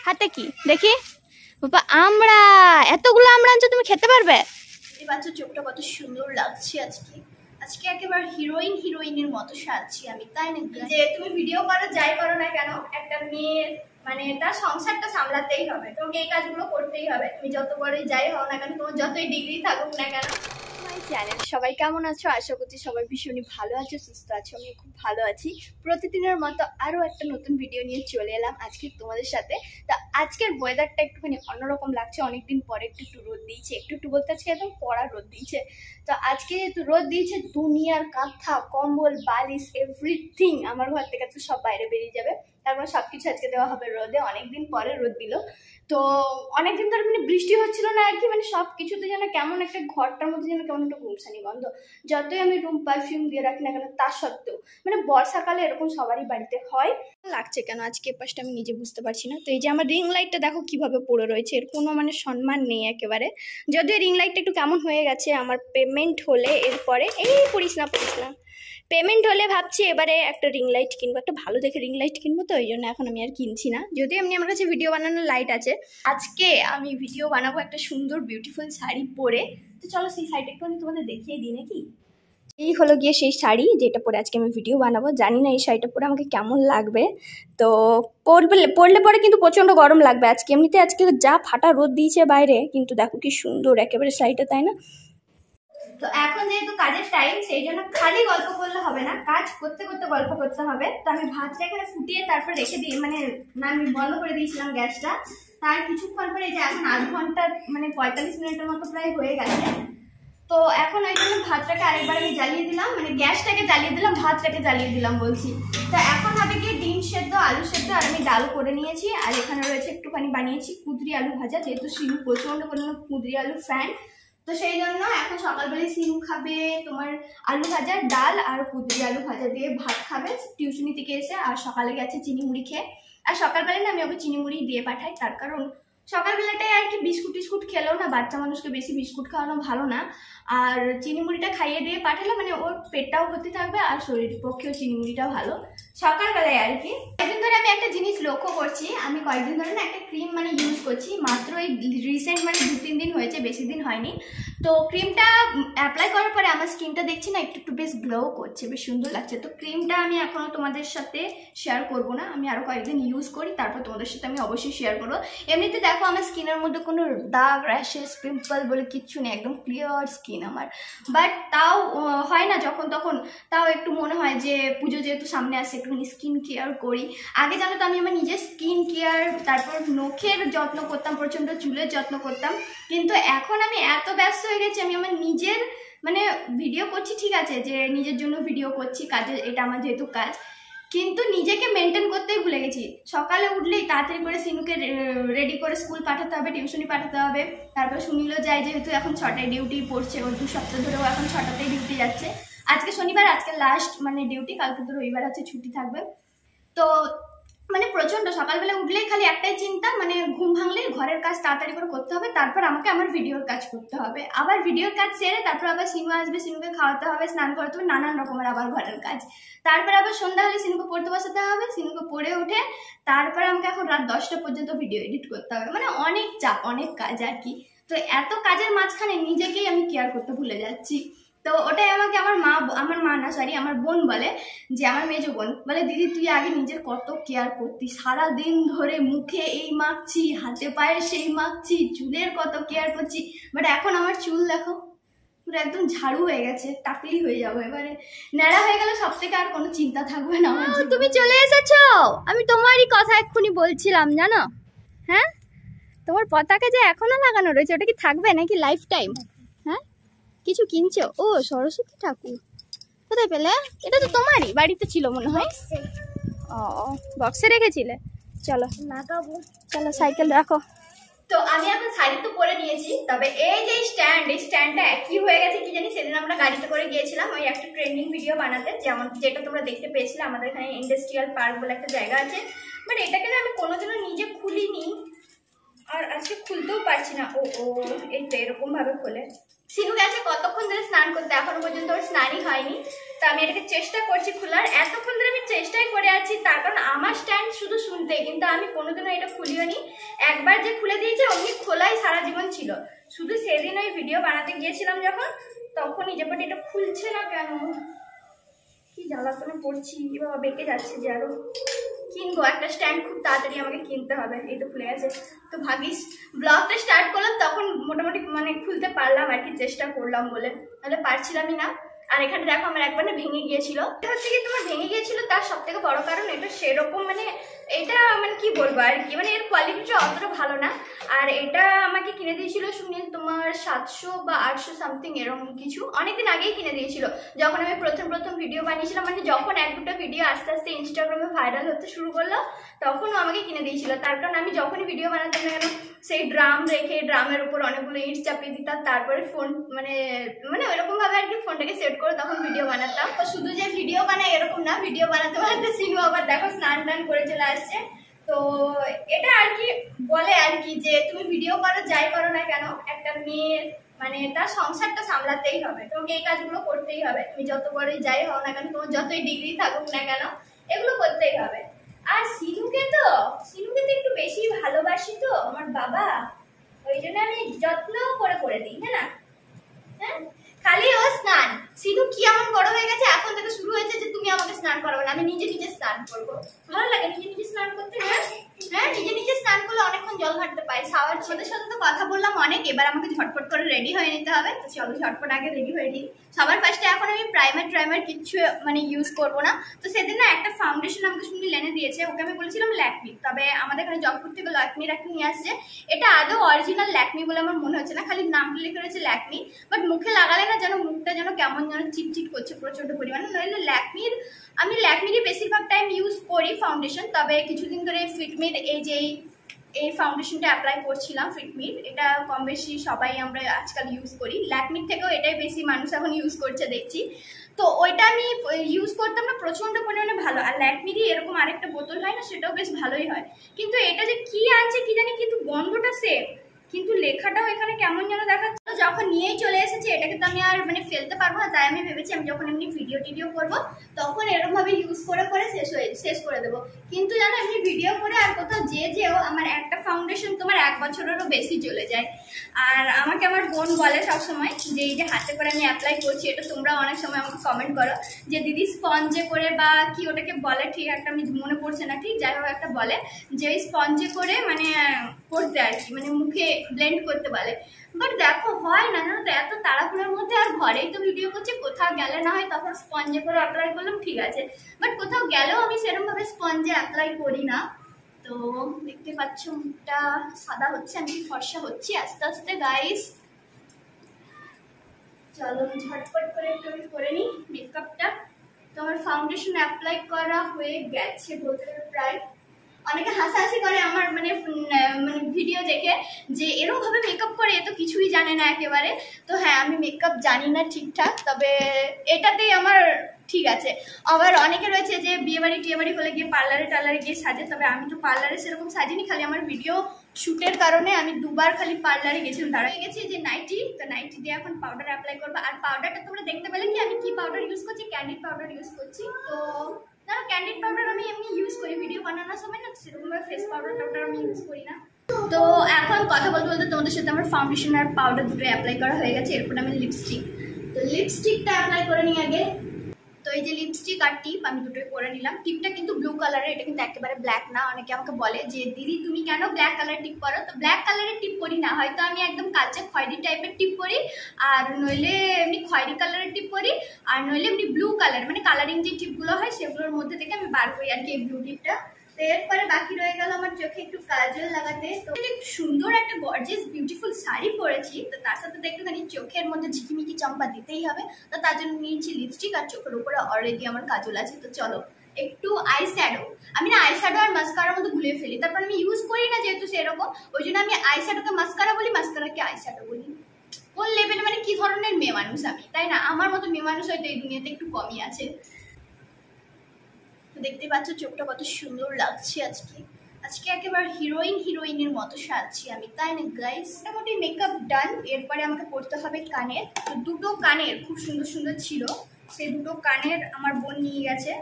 হাতে কি দেখি বাবা, আমরা এতগুলো আমরা আনছো, তুমি খেতে পারবে? এই বাচ্চার চোখটা কত সুন্দর লাগছে আজকে। আজকে একেবারে হিরোইনের মতো সাজছি আমি, তাই না? যে তুমি ভিডিও করো যাই করো না কেন, একটা মেয়ের মানে তার সংসারটা সামলাতেই হবে, তোমাকে এই কাজগুলো করতেই হবে। তুমি যত বড়ই যাই হও না কেন, তোমার যতই ডিগ্রি থাকুক না কেন। চ্যানেল সবাই কেমন আছো? আশা করছি সবাই ভীষণই ভালো আছো, সুস্থ আছো। আমি খুব ভালো আছি। প্রতিদিনের মতো আরো একটা নতুন ভিডিও নিয়ে চলে এলাম আজকে তোমাদের সাথে। তা আজকের ওয়েদারটা একটুখানি অন্যরকম লাগছে, অনেকদিন পরে একটু রোদ দিয়েছে, একটু বলতে আজকে একদম কড়া রোদ দিয়েছে। তো আজকে যেহেতু রোদ দিয়েছে, দুনিয়ার কাঁথা কম্বল বালিশ এভরিথিং আমার ঘর থেকে তো সব বাইরে বেরিয়ে যাবে। তারপর সবকিছু আজকে দেওয়া হবে রোদে। অনেকদিন পরে রোদ দিল, তো অনেকদিন ধরে মানে বৃষ্টি হচ্ছিল না আর কি, মানে সব কিছুতে যেন কেমন একটা ঘরটার মধ্যে যেন কেমন একটা গুমসানি গন্ধ। যতই আমি রুম পারফিউম দিয়ে রাখি না কেন, তা সত্ত্বেও মানে বর্ষাকালে এরকম সবারই বাড়িতে হয়। লাগছে কেন আজকে পাশটা আমি নিজে বুঝতে পারছি না। তো এই যে আমার রিং লাইটটা দেখো কিভাবে পড়ে রয়েছে, এর কোনো মানে সম্মান নেই একেবারে। যদিও রিং লাইটটা একটু কেমন হয়ে গেছে, আমার পেমেন্ট হলে এরপরে পড়িস না পেমেন্ট হলে ভাবছি এবারে একটা রিং লাইট কিনবো, একটা ভালো দেখে রিং লাইট কিনবো। তো ওই জন্য এখন আমি আর কিনছি না, যদিও এমনি আমার কাছে ভিডিও বানানোর লাইট আছে। আজকে আমি ভিডিও বানাবো একটা সুন্দর বিউটিফুল শাড়ি পরে। তো চলো সেই শাড়িটা একটু আমি তোমাদের দেখিয়ে দিই নাকি। এই হলো গিয়ে সেই শাড়ি যেটা পরে আজকে আমি ভিডিও বানাবো। জানি না এই শাড়িটা পরে আমাকে কেমন লাগবে। তো পরলে পরে কিন্তু প্রচণ্ড গরম লাগবে আজকে। এমনিতে আজকে যা ফাটা রোদ দিয়েছে বাইরে, কিন্তু দেখো কি সুন্দর একেবারে শাড়িটা, তাই না? তো এখন যেহেতু কাজের টাইম, সেই জন্য খালি গল্প করলে হবে না, কাজ করতে করতে গল্প করতে হবে। তো আমি ভাতটা এখানে ফুটিয়ে তারপর রেখে দিই, মানে না আমি বন্ধ করে দিয়েছিলাম গ্যাসটা। তার কিছুক্ষণ পরে যে এখন আধ ঘন্টা মানে 45 মিনিটের মতো প্রায় হয়ে গেছে। তো এখন ওই জন্য ভাতটাকে আরেকবার আমি জ্বালিয়ে দিলাম, মানে গ্যাসটাকে জ্বালিয়ে দিলাম, ভাতটাকে জ্বালিয়ে দিলাম বলছি। তো এখন হবে কি ডিম সেদ্ধ আলু সেদ্ধ, আর আমি ডাল করে নিয়েছি। আর এখানে রয়েছে একটুখানি বানিয়েছি কুঁদরি আলু ভাজা, যেহেতু শিলু প্রচন্ড পরিমাণে কুঁদরি আলু ফ্যান। তো সেই জন্য এখন সকালবেলায় সিনু খাবে তোমার আলু ভাজা ডাল আর কুঁদরি আলু ভাজা দিয়ে ভাত খাবে টিউশনি থেকে এসে। আর সকালে গেছে চিনি মুড়ি খেয়ে। আর সকালবেলায় না আমি ওকে চিনি মুড়ি দিয়ে পাঠাই, তার কারণ সকালবেলাটাই আর কি বিস্কুট টিস্কুট খেলেও না, বাচ্চা মানুষকে বেশি বিস্কুট খাওয়ানো ভালো না। আর চিনি মুড়িটা খাইয়ে দিয়ে পাঠালে মানে ওর পেটটাও ভর্তি থাকবে আর শরীরের পক্ষেও চিনি মুড়িটাও ভালো সকালবেলায় আর কি। কয়েকদিন ধরে আমি একটা জিনিস লক্ষ্য করছি, আমি কয়েকদিন ধরে না একটা ক্রিম মানে ইউজ করছি, মাত্র এই রিসেন্ট মানে 2-3 দিন হয়েছে, বেশি দিন হয়নি। তো ক্রিমটা অ্যাপ্লাই করার পরে আমার স্কিনটা দেখছি না একটু বেশ গ্লো করছে, বেশ সুন্দর লাগছে। তো ক্রিমটা আমি এখনো তোমাদের সাথে শেয়ার করব না, আমি আরো কয়েকদিন ইউজ করি তারপর তোমাদের সাথে আমি অবশ্যই শেয়ার করবো। এমনিতে দেখো আমার স্কিনের মধ্যে কোনো দাগ র্যাশেস পিম্পল বলে কিচ্ছু নেই, একদম ক্লিয়ার স্কিন আমার। বাট তাও হয় না যখন তখন, তাও একটু মনে হয় যে পুজো যেহেতু সামনে আসছে একটুখানি স্কিন কেয়ার করি। আগে জানো তো আমি আমার নিজের স্কিন কেয়ার, তারপর নখের যত্ন করতাম, প্রচণ্ড চুলের যত্ন করতাম। কিন্তু এখন আমি এত ব্যস্ত হয়ে গেছি, আমি আমার নিজের মানে ভিডিও করছি ঠিক আছে, যে নিজের জন্য ভিডিও করছি, কাজে এটা আমার যেহেতু কাজ, কিন্তু নিজেকে মেনটেন করতেই ভুলে গেছি। সকালে উঠলেই তাড়াতাড়ি করে সিনুকে রেডি করে স্কুল পাঠাতে হবে, টিউশনি পাঠাতে হবে। তারপর সুনীলও যায়, যেহেতু এখন 6টায় ডিউটি পড়ছে, ওর 2 সপ্তাহ ধরেও এখন 6টাতেই ডিউটি যাচ্ছে। আজকে শনিবার, আজকে লাস্ট মানে ডিউটি, কালকে তো রবিবার আছে, ছুটি থাকবে। তো মানে প্রচন্ড সকালবেলা উঠলেই খালি একটাই চিন্তা, মানে ঘুম ভাঙলে ঘরের কাজ তাড়াতাড়ি করে করতে হবে, তারপর আমাকে আমার ভিডিওর কাজ করতে হবে, আবার ভিডিওর কাজ সেরে তারপর আবার সিনু আসবে, সিনুকে খাওয়াতে হবে, স্নান করাতে হবে, নানান রকমের আবার ঘরের কাজ। তারপর আবার সন্ধ্যা হলে সিনুকে পড়তে বসাতে হবে, সিনুকে পড়ে উঠে তারপরে আমাকে এখন রাত 10টা পর্যন্ত ভিডিও এডিট করতে হবে, মানে অনেক চাপ, অনেক কাজ আর কি। তো এত কাজের মাঝখানে নিজেকেই আমি কেয়ার করতে ভুলে যাচ্ছি। তো ওটাই আমাকে আমার মা না সরি আমার বোন বলে, যে আমার মেজো বোন বলে, দিদি তুই আগে নিজের কত কেয়ার করতি, সারাদিন ধরে মুখে এই মাখছি, হাতে পায়ে সেই মাখছি, চুলের কত কেয়ার করছি, বাট এখন আমার চুল দেখো পুরো একদম ঝাড়ু হয়ে গেছে, টাকলি হয়ে যাবো এবারে, ন্যাড়া হয়ে গেলে সব থেকে আর কোনো চিন্তা থাকবে না। তুমি চলে এসেছো, আমি তোমারই কথা এক্ষুনি বলছিলাম জানো। হ্যাঁ, তোমার পতাকা যে এখনো লাগানো রয়েছে, ওটা কি থাকবে নাকি লাইফ টাইম? হ্যাঁ, কিছু কিনছো? ও সরস্বতী ঠাকুর, কোথায় পেলে? এটা তো তোমারই বাড়িতে ছিল মনে হয়। ও বক্সে রেখেছিলে, চলো চলো সাইকেল রাখো। তো আমি এখন শাড়ি তো পরে নিয়েছি, তবে এই যে স্ট্যান্ডটা একই হয়ে গেছে কি জানি। সেদিন আমরা গাড়িতে করে গিয়েছিলাম ওই একটা ট্রেন্ডিং ভিডিও বানাতে, যেটা তোমরা দেখতে পেয়েছিলে, আমাদের এখানে ইন্ডাস্ট্রিয়াল পার্ক বলে একটা জায়গা আছে। বাট এটাকে না আমি কোনোদিনও নিজে খুলিনি, আর আজকে খুলতেও পারছি না। ও এই তো এরকম ভাবে খোলে, সিনু গেছে কতক্ষণ ধরে স্নান করতে, এখনো পর্যন্ত ওর স্নানই হয়নি। তো আমি এটাকে চেষ্টা করছি খোলার, এতক্ষণ ধরে আমি চেষ্টাই করে আছি, তার কারণ আমার স্ট্যান্ড শুধু শুনতে, কিন্তু আমি কোনোদিনও এটা খুলিও নি। একবার যে খুলে দিয়েছে অমনি খোলাই সারা জীবন ছিল, শুধু সেদিন ওই ভিডিও বানাতে গিয়েছিলাম যখন, তখনই যে বাট এটা খুলছে না কেন, কি জ্বালাতনে পড়ছি বাবা, বেঁকে যাচ্ছে যে। আরো কিনবো একটা স্ট্যান্ড, খুব তাড়াতাড়ি আমাকে কিনতে হবে। এই তো খুলে গেছে। তো ভাগিস ব্লগটা স্টার্ট করলাম তখন মোটামুটি মানে খুলতে পারলাম আর কি, চেষ্টা করলাম বলে, নাহলে পারছিলামই না। আর এখানে দেখো আমার একবার না ভেঙে গিয়েছিল, এটা হচ্ছে কি তোমার ভেঙে গিয়েছিল তার সব থেকে বড় কারণ এটা সেরকম মানে এটা মানে কি বলবো আর কি, মানে এর কোয়ালিটিটা অতটা ভালো না। আর এটা আমাকে কিনে দিয়েছিল সুনীল তোমার 700 বা 800 সামথিং এরকম কিছু, অনেকদিন আগেই কিনে দিয়েছিল যখন আমি প্রথম ভিডিও বানিয়েছিলাম, মানে যখন এক দুটো ভিডিও আস্তে আস্তে ইনস্টাগ্রামে ভাইরাল হতে শুরু করলো তখনও আমাকে কিনে দিয়েছিল। তার কারণ আমি যখনই ভিডিও বানাতাম না কেন সেই ড্রাম রেখে ড্রামের উপর অনেকগুলো ইট চাপিয়ে দিতাম, তারপরে ফোন মানে মানে ওইরকম ভাবে আর কি ফোনটাকে সেট করে তখন ভিডিও বানাতাম। তো শুধু যে ভিডিও বানাই এরকম না, ভিডিও বানাতে বানাতে সিনু আবার দেখো স্নান টান করে চলে আসছে। তো এটা আর কি বলে আর কি যে তুমি ভিডিও করো যাই করো না কেন, একটা মেয়ের মানে তার সংসারটা সামলাতেই হবে, তোমাকে এই কাজগুলো করতেই হবে। তুমি যত বড়ই যাই হও না কেন, তোমার যতই ডিগ্রি থাকুক না কেন, এগুলো করতেই হবে। আর সিনুকে তো একটু বেশি ভালোবাসি তো আমার বাবা, ওই জন্য আমি যত্ন করে দিই, হ্যাঁ না? হ্যাঁ, খালি ও স্নান। সিনু কি এমন বড় হয়ে গেছে, এখন থেকে শুরু হয়েছে যে তুমি আমাকে স্নান করাবে না, আমি নিজে স্নান করবো। ভালো লাগে নিজে স্নান করতে? হ্যাঁ হ্যাঁ, নিজে স্নান করলে অনেকক্ষণ জল ঘাটতে পাই। সাওয়ার ছোটের সাথে তো কথা বললাম অনেক, এবার আমাকে ঝটপট করে রেডি হয়ে নিতে হবে। তো চলো ঝটপট আগে রেডি হয়ে নিই। সবার ফার্স্টে এখন আমি প্রাইমার কিচ্ছু মানে ইউজ করবো না। তো সেদিন না একটা ফাউন্ডেশন আমাকে সুনীল এনে দিয়েছে, ওকে আমি বলেছিলাম ল্যাকমি, তবে আমাদের এখানে জবপুর থেকে ল্যাকমির একটা নিয়ে আসছে। এটা আদৌ অরিজিনাল ল্যাকমি বলে আমার মনে হচ্ছে না, খালি নামটা লিখে রয়েছে ল্যাকমি, বাট মুখে লাগালে না যেন মুখটা যেন কেমন যেন চিটচিট করছে প্রচন্ড পরিমাণে। নইলে আমি ল্যাকমিরই বেশিরভাগ টাইম ইউজ করি ফাউন্ডেশন। তবে কিছুদিন ধরে ফিটমির এই ফাউন্ডেশনটা অ্যাপ্লাই করছিলাম। ফিটমির এটা কম বেশি সবাই আমরা আজকাল ইউজ করি, ল্যাকমির থেকেও এটাই বেশি মানুষ এখন ইউজ করছে দেখছি। তো ওইটা আমি ইউজ করতাম না, প্রচন্ড পরিমাণে ভালো। আর ল্যাকমিরই এরকম আরেকটা বোতল হয় না, সেটাও বেশ ভালোই হয়। কিন্তু এটা যে কি আছে কি জানি, কিন্তু গন্ধটা সেম, কিন্তু লেখাটাও এখানে কেমন যেন দেখাচ্ছে। যখন নিয়েই চলে এসেছি এটাকে তো আমি আর মানে ফেলতে পারবো না, তাই আমি ভেবেছি আমি যখন এমনি ভিডিও করবো তখন এরকম ভাবে ইউজ করে শেষ করে দেবো। কিন্তু জানো এমনি ভিডিও করে আর কোথাও যেও আমার একটা ফাউন্ডেশন তোমার 1 বছরেরও বেশি চলে যায়। আর আমাকে আমার বোন বলে সবসময় যে এই যে হাতে করে আমি অ্যাপ্লাই করছি, এটা তোমরা অনেক সময় আমাকে কমেন্ট করো যে দিদি স্পঞ্জে করে বা কি ওটাকে বলে, ঠিক একটা আমি মনে পড়ছে না, ঠিক যাই হোক একটা বলে যে ওই স্পঞ্জে করে মানে করতে আর কি, মানে মুখে ব্লেন্ড করতে বলে। বাট দেখো হয় না জানো তো, এত তাড়াহুড়োর মধ্যে। আর ঘরেই তো ভিডিও করছি, কোথাও গেলে না হয় তখন স্পঞ্জে করে অ্যাপ্লাই করলাম, ঠিক আছে, বাট কোথাও গেলেও আমি সেরকম ভাবে স্পঞ্জে অ্যাপ্লাই করি না। তো দেখতে পাচ্ছ মুখটা সাদা হচ্ছে, আমি ফর্সা হচ্ছি আস্তে আস্তে গাইস। চলো ঝটপট করে একটু আমি করে নিই মেকআপটা। তো আমার ফাউন্ডেশন অ্যাপ্লাই করা হয়ে গেছে বলতে গেলে প্রায়। অনেকে হাসাহাসি করে আমার মানে ভিডিও দেখে যে এরকম ভাবে মেকআপ করে, এ তো কিছুই জানে না একেবারে। তো হ্যাঁ, আমি মেকআপ জানি না ঠিকঠাক, তবে এটাতেই আমার ঠিক আছে। আবার অনেকে রয়েছে যে টিয়ে বাড়ি হলে গিয়ে টার্লারে গিয়ে সাজে, তবে আমি তো পার্লারে সেরকম সাজিনি, খালি আমার ভিডিও শ্যুটের কারণে আমি 2বার খালি পার্লারে গেছিলাম। তারা গেছি যে নাইটি, তো নাইটি দিয়ে এখন পাউডার অ্যাপ্লাই করবো। আর পাউডারটা তোমরা দেখতে পেলে কি আমি কি পাউডার ইউজ করছি, ক্যান্ডিড পাউডার ইউজ করছি। তো না, ক্যান্ডিড পাউডার আমি এমনি ইউজ করি ভিডিও বানানোর সময়, না সেরকমভাবে ফেস পাউডার আমি ইউজ করি না। তো এখন কথা বলতে তোমাদের সাথে আমার ফাউন্ডেশন আর পাউডার দুটো অ্যাপ্লাই করা হয়ে গেছে। এরপর আমি লিপস্টিকটা অ্যাপ্লাই করে নিই আগে। তো এই যে লিপস্টিক আর টিপ আমি দুটোই করে নিলাম। টিপটা কিন্তু ব্লু কালারের, এটা কিন্তু একেবারে ব্ল্যাক না। অনেকে আমাকে বলে যে দিদি তুমি কেন ব্ল্যাক কালারের টিপ করো, তো ব্ল্যাক কালারের টিপ করি না, হয়তো আমি একদম কালচে খয়েরি টাইপের টিপ করি, আর নইলে এমনি খয়েরি কালারের টিপ করি, আর নইলে এমনি ব্লু কালার মানে কালারিং যে টিপগুলো হয় সেগুলোর মধ্যে থেকে আমি বার করি আর কি এই ব্লু টিপটা। তো এরপরে বাকি রয়ে গেল আমার চোখে একটু কাজল লাগাতে। তো সুন্দর একটা গর্জিয়াস বিউটিফুল শাড়ি পরেছি, তো তার সাথে তো একটুখানি চোখের মধ্যে ঝিকিমিকি চম্পা দিতেই হবে। তো তার জন্য নিয়েছি লিপস্টিক, আর চোখের উপরে অলরেডি আমার কাজল আছে। তো চলো একটু আইশ্যাডো, আমি না আইশ্যাডো আর মাস্কারার মধ্যে গুলিয়ে ফেলি, তারপর আমি ইউজ করি না যেহেতু সেরকম, ওই জন্য আমি আইশ্যাডোকে মাস্কারা বলি, মাস্কারাকে আইশ্যাডো বলি। কোন লেভেলে মানে কি ধরনের মেয়ে মানুষ আমি, তাই না? আমার মতো মেয়ে মানুষ হয়তো এই দুনিয়াতে একটু কমই আছে। দেখতে পাচ্ছ চোখটা কত সুন্দর লাগছে আজকে একেবারে হিরোইনের মতো সাজছি আমি, তাই না গাইস? মোটামুটি মেকআপ ডান। এরপরে আমাকে পড়তে হবে কানের। তো দুটো কানের খুব সুন্দর সুন্দর ছিল, সেই দুটো কানের আমার বোন নিয়ে গেছে।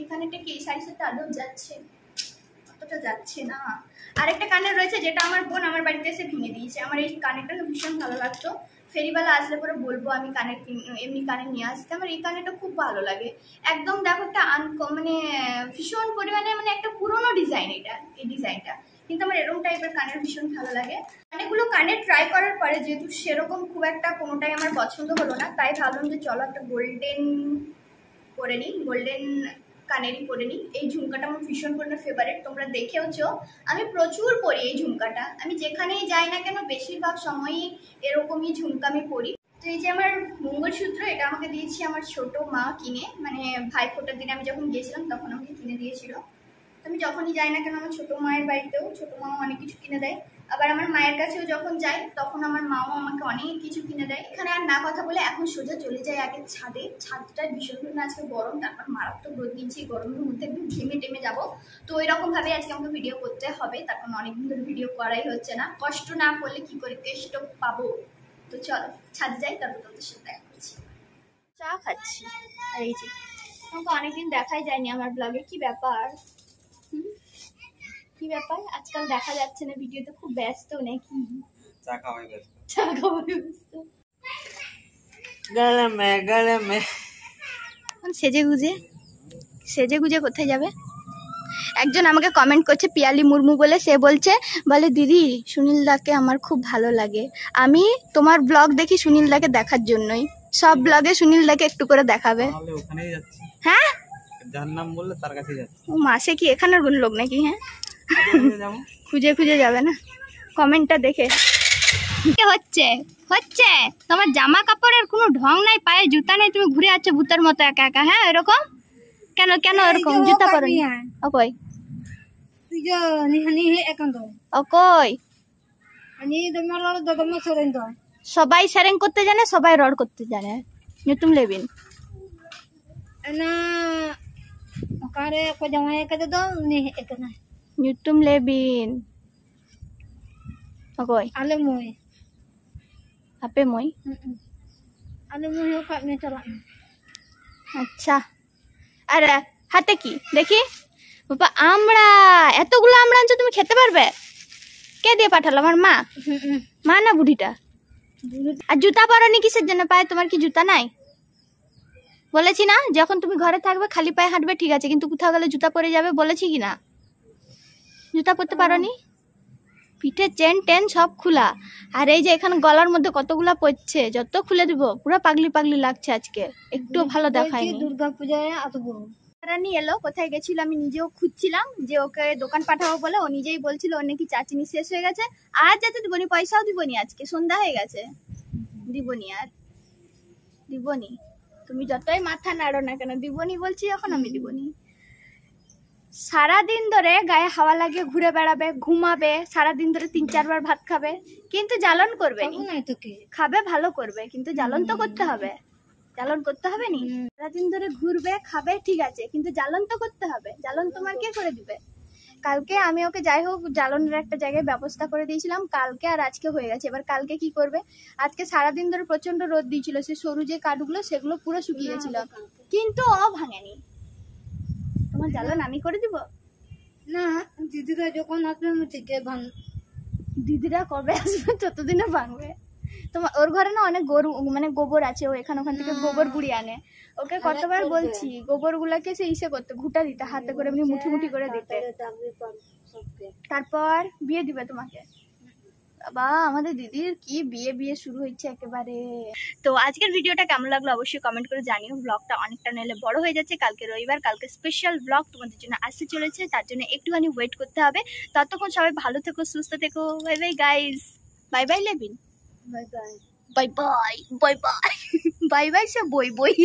এখানেটা কি সাইড সাইডটা আদৌ যাচ্ছে? অতটা যাচ্ছে না। আরেকটা কানের রয়েছে যেটা আমার বোন আমার বাড়িতে এসে ভেঙে দিয়েছে। আমার এই কানেরটা ভীষণ ভালো লাগতো, ফেরিওয়ালা আসলে পরে বলবো আমি কানের এমনি কানে নিয়ে আসতে। আমার এই কানেরটা খুব ভালো লাগে একদম। দেখো একটা মানে ভীষণ পরিমাণে মানে একটা পুরোনো ডিজাইন এটা, এই ডিজাইনটা, কিন্তু আমার এরকম টাইপের কানের ভীষণ ভালো লাগে। অনেকগুলো কানের ট্রাই করার পরে যেহেতু সেরকম খুব একটা কোনোটাই আমার পছন্দ হলো না, তাই ভাবলাম যে চলো একটা গোল্ডেন করে নিই, গোল্ডেন কানেরই পরে নিই। এই ঝুমকাটা আমার ভীষণ পরিমাণে ফেভারিট, তোমরা দেখেওছো আমি প্রচুর পরি এই ঝুমকাটা। আমি যেখানেই যাই না কেন বেশিরভাগ সময়ই এরকমই ঝুমকা আমি পরি। তো এই যে আমার মঙ্গলসূত্র, এটা আমাকে দিয়েছি আমার ছোট মা কিনে, মানে ভাইফোঁটার দিনে আমি যখন গিয়েছিলাম তখন আমাকে কিনে দিয়েছিল। তো আমি যখনই যাই না কেন আমার ছোটো মায়ের বাড়িতেও ছোটো মাও অনেক কিছু কিনে দেয়, আবার আমার মায়ের কাছেও যখন যাই তখন আমার মাও আমাকে অনেক কিছু কিনে দেয়। এখানে আর না কথা বলে এখন সোজা চলে যায় আগে ছাদে। ছাদটা ভীষণ পরিমাণে আজকে গরম, তারপর মারাত্মক রোদ দিচ্ছি, গরমের মধ্যে একদম ঘেমে টেমে যাবো। তো ওইরকমভাবে আজকে আমাকে ভিডিও করতে হবে, তারপর অনেকদিন ধরে ভিডিও করাই হচ্ছে না। কষ্ট না করলে কি করে কষ্ট পাবো? তো চলো ছাদে যাই, তারপর তোমাদের সাথে দেখা করছি। চা খাচ্ছি, আর এই যে আমাকে অনেকদিন দেখাই যায়নি আমার ব্লগে। কি ব্যাপার কি ব্যাপার আজকাল দেখা যাচ্ছে না ভিডিওতে? খুব ব্যস্ত নাকি? চা খাওয়াই ব্যস্ত। চা খাওয়াই ব্যস্ত। গরমে সেজে গুজে কোথায় যাবে? একজন আমাকে কমেন্ট করছে পিয়ালি মুর্মু বলে, সে বলে দিদি সুনীল দাকে আমার খুব ভালো লাগে। আমি তোমার ব্লগ দেখি সুনীল দাকে দেখার জন্যই, সব ব্লগে সুনীল দাকে একটু করে দেখাবে। ওখানেই যাচ্ছি। হ্যাঁ, যার নাম বললে তার কাছে যাচ্ছি। ও মাসে কি এখানের কোন লোক নাকি? হ্যাঁ, খুঁজে খুঁজে যাবে না কমেন্টটা দেখে। হচ্ছে তোমার জামা কাপড়ের কোনো ঢং নাই, পায়ে জুতা নেই, তুমি ঘুরে যাচ্ছ ভূতের মতো একা একা। হ্যাঁ, এরকম কেন এরকম জুতা পরো? ওকই সবাই সেরেং করতে জানে, সবাই রড করতে জানে। তুমি লেবিন Nyutum lebin. Okoy. Alam mo eh. Ape moy? Alam mo yung kap niya chalak. আচ্ছা, আর হাতে কি দেখি? বাবা আমরা এতগুলো আমরা আনছো, তুমি খেতে পারবে? কে দিয়ে পাঠালো? আমার মা? মা না বুড়িটা? আর জুতা পরনি কিসের জন্য? পায়ে তোমার কি জুতা নাই? বলেছি না যখন তুমি ঘরে থাকবে খালি পায়ে হাঁটবে ঠিক আছে, কিন্তু কোথাও গেলে জুতা পরে যাবে, বলেছি কি না? জুতা পরতে পারোনি? পিঠে চেন টেন সব খোলা, আর এই যে এখানে গলার মধ্যে কতগুলা পড়ছে, যত খুলে দিব পুরো পাগলি পাগলি লাগছে আজকে, একটু ভালো দেখায়নি। দুর্গা পূজায় আসবো। রানী এলো, কোথায় গেছিল আমি নিজেও খুঁজছিলাম, যে ওকে দোকান পাঠাবো বলে। ও নিজেই বলছিল ওর নাকি চা চিনি শেষ হয়ে গেছে, আর যেতে দিবনি, পয়সাও দিবনি, আজকে সন্ধ্যা হয়ে গেছে, দিবনি আর দিবনি। তুমি যতই মাথা নাড়ো না কেন দিবনি বলছি, এখন আমি দিবনি। সারাদিন ধরে গায়ে হাওয়া লাগিয়ে ঘুরে বেড়াবে, ঘুমাবে, সারাদিন ধরে 3-4 বার ভাত খাবে, কিন্তু জ্বালন করবে না। খাবে ভালো করবে, কিন্তু জ্বালন তো করতে হবে, জ্বালন করতে হবে নি। সারাদিন ধরে ঘুরবে খাবে ঠিক আছে, কিন্তু জ্বালন তো করতে হবে। জ্বালন তোমার কে করে দিবে? কালকে আমি ওকে যাই হোক জ্বালনের একটা জায়গায় ব্যবস্থা করে দিয়েছিলাম, কালকে আর আজকে হয়ে গেছে। এবার কালকে কি করবে? আজকে সারাদিন ধরে প্রচন্ড রোদ দিয়েছিল, সে সরু যে কাঠগুলো সেগুলো পুরো শুকিয়ে গেছিল, কিন্তু ও ভাঙেনি। তোমার জ্বালন আমি করে দিব না? দিদিরা যখন আসবে আমি থেকে ভাঙ। দিদিরা কবে আসবে? ততদিনে ভাঙবে। তোমার ওর ঘরে না অনেক গরু মানে গোবর আছে, ও ওখান থেকে গোবর গুড়ি আনে। ওকে কতবার বলছি গোবর গুলাকে সে ইসে করতে, ঘুটা দিতে, হাতে করে এমনি মুঠি মুঠি করে দিতে, তারপর বিয়ে দিবে তোমাকে। বাবা আমাদের দিদির কি বিয়ে শুরু হচ্ছে একেবারে। তো আজকের ভিডিওটা কেমন লাগলো অবশ্যই কমেন্ট করে জানিও। ব্লগটা অনেকটা নিলে বড় হয়ে যাচ্ছে, কালকে রবিবার, কালকে স্পেশাল ব্লগ তোমাদের জন্য আসতে চলেছে, তার জন্য একটুখানি ওয়েট করতে হবে। ততক্ষণ সবাই ভালো থেকো, সুস্থ থেকো। Bye bye guys, bye bye লেবিন, bye bye bye bye bye bye bye bye সে বই বই।